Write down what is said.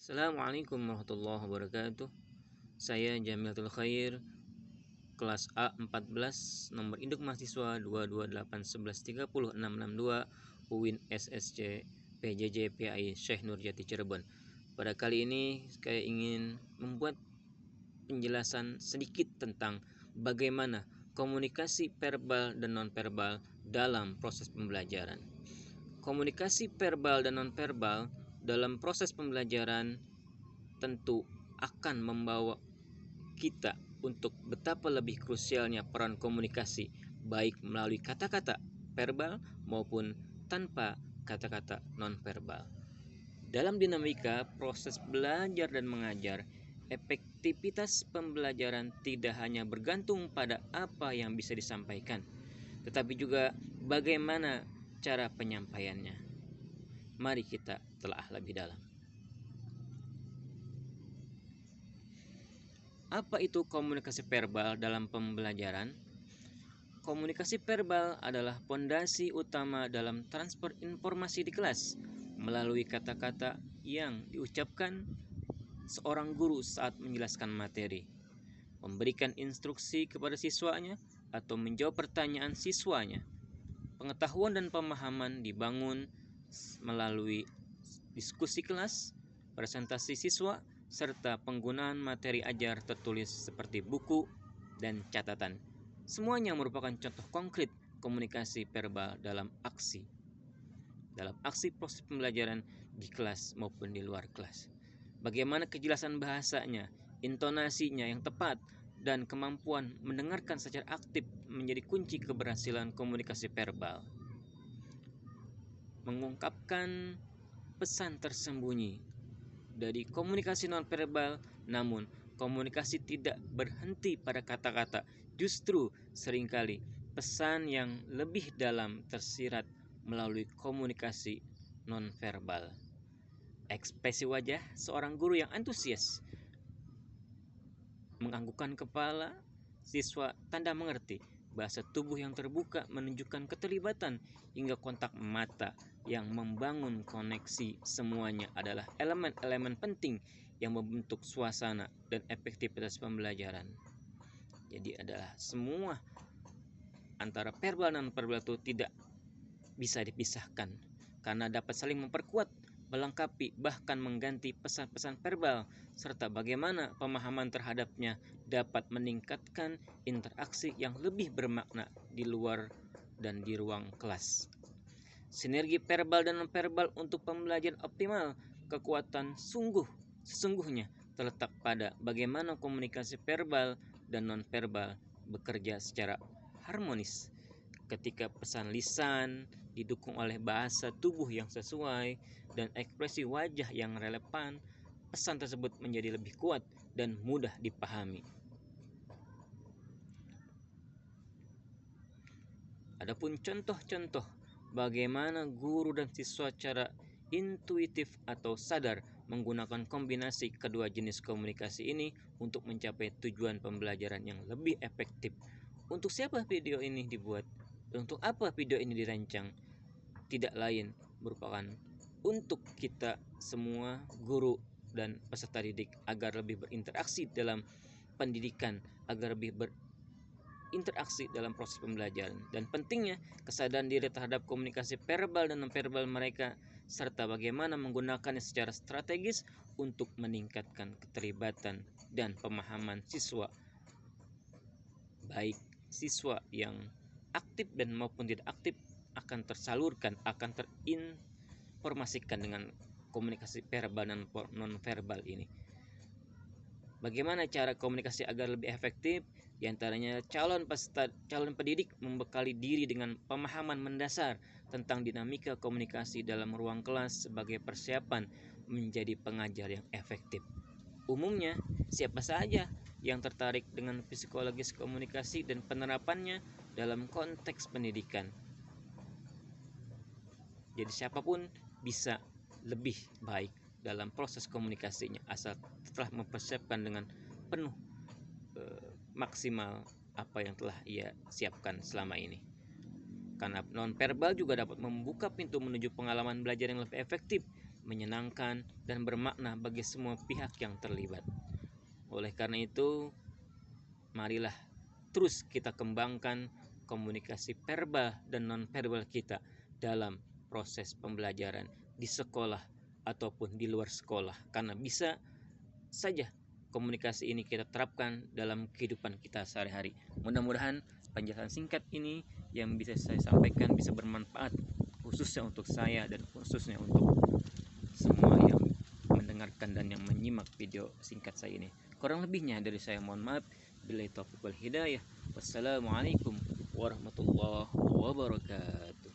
Assalamualaikum warahmatullahi wabarakatuh. Saya Jamilatul Khair, kelas A14, nomor induk mahasiswa 22811306662, UIN SSC PJJ PAI Syekh Nurjati Cirebon. Pada kali ini saya ingin membuat penjelasan sedikit tentang bagaimana komunikasi verbal dan nonverbal dalam proses pembelajaran. Komunikasi verbal dan nonverbal dalam proses pembelajaran tentu akan membawa kita untuk betapa lebih krusialnya peran komunikasi, baik melalui kata-kata verbal maupun tanpa kata-kata nonverbal. Dalam dinamika proses belajar dan mengajar, efektivitas pembelajaran tidak hanya bergantung pada apa yang bisa disampaikan, tetapi juga bagaimana cara penyampaiannya. Mari kita telah lebih dalam. Apa itu komunikasi verbal dalam pembelajaran? Komunikasi verbal adalah pondasi utama dalam transfer informasi di kelas melalui kata-kata yang diucapkan seorang guru saat menjelaskan materi, memberikan instruksi kepada siswanya atau menjawab pertanyaan siswanya. Pengetahuan dan pemahaman dibangun melalui diskusi kelas, presentasi siswa, serta penggunaan materi ajar tertulis seperti buku dan catatan. Semuanya merupakan contoh konkret komunikasi verbal dalam aksi proses pembelajaran di kelas maupun di luar kelas. Bagaimana kejelasan bahasanya, intonasinya yang tepat, dan kemampuan mendengarkan secara aktif menjadi kunci keberhasilan komunikasi verbal. Mengungkapkan pesan tersembunyi dari komunikasi nonverbal, namun komunikasi tidak berhenti pada kata-kata. Justru seringkali pesan yang lebih dalam tersirat melalui komunikasi nonverbal. Ekspresi wajah seorang guru yang antusias, menganggukkan kepala, siswa tanda mengerti. Bahasa tubuh yang terbuka menunjukkan keterlibatan, hingga kontak mata yang membangun koneksi. Semuanya adalah elemen-elemen penting yang membentuk suasana dan efektivitas pembelajaran. Jadi adalah semua antara verbal dan nonverbal itu tidak bisa dipisahkan, karena dapat saling memperkuat, melengkapi, bahkan mengganti pesan-pesan verbal, serta bagaimana pemahaman terhadapnya dapat meningkatkan interaksi yang lebih bermakna di luar dan di ruang kelas. Sinergi verbal dan nonverbal untuk pembelajaran optimal. Kekuatan sesungguhnya terletak pada bagaimana komunikasi verbal dan nonverbal bekerja secara harmonis. Ketika pesan lisan didukung oleh bahasa tubuh yang sesuai dan ekspresi wajah yang relevan, pesan tersebut menjadi lebih kuat dan mudah dipahami. Adapun contoh-contoh bagaimana guru dan siswa secara intuitif atau sadar menggunakan kombinasi kedua jenis komunikasi ini untuk mencapai tujuan pembelajaran yang lebih efektif. Untuk siapa video ini dibuat? Untuk apa video ini dirancang? Tidak lain merupakan untuk kita semua guru dan peserta didik agar lebih berinteraksi dalam pendidikan, agar lebih berinteraksi dalam proses pembelajaran, dan pentingnya kesadaran diri terhadap komunikasi verbal dan nonverbal mereka, serta bagaimana menggunakannya secara strategis untuk meningkatkan keterlibatan dan pemahaman siswa, baik siswa yang aktif dan maupun tidak aktif, akan tersalurkan, akan terinformasikan dengan komunikasi verbal dan nonverbal ini. Bagaimana cara komunikasi agar lebih efektif? Di antaranya calon pendidik membekali diri dengan pemahaman mendasar tentang dinamika komunikasi dalam ruang kelas sebagai persiapan menjadi pengajar yang efektif. Umumnya, siapa saja yang tertarik dengan psikologis komunikasi dan penerapannya dalam konteks pendidikan. Jadi siapapun bisa lebih baik dalam proses komunikasinya asal telah mempersiapkan dengan penuh maksimal apa yang telah ia siapkan selama ini. Karena nonverbal juga dapat membuka pintu menuju pengalaman belajar yang lebih efektif menyenangkan, dan bermakna bagi semua pihak yang terlibat. Oleh karena itu, marilah terus kita kembangkan komunikasi verbal dan non-verbal kita dalam proses pembelajaran di sekolah ataupun di luar sekolah, karena bisa saja komunikasi ini kita terapkan dalam kehidupan kita sehari-hari. Mudah-mudahan penjelasan singkat ini yang bisa saya sampaikan bisa bermanfaat, khususnya untuk saya dan khususnya untuk semua yang mendengarkan dan yang menyimak video singkat saya ini. Kurang lebihnya dari saya mohon maaf. Billahi taufiq wal hidayah. Wassalamualaikum warahmatullahi wabarakatuh.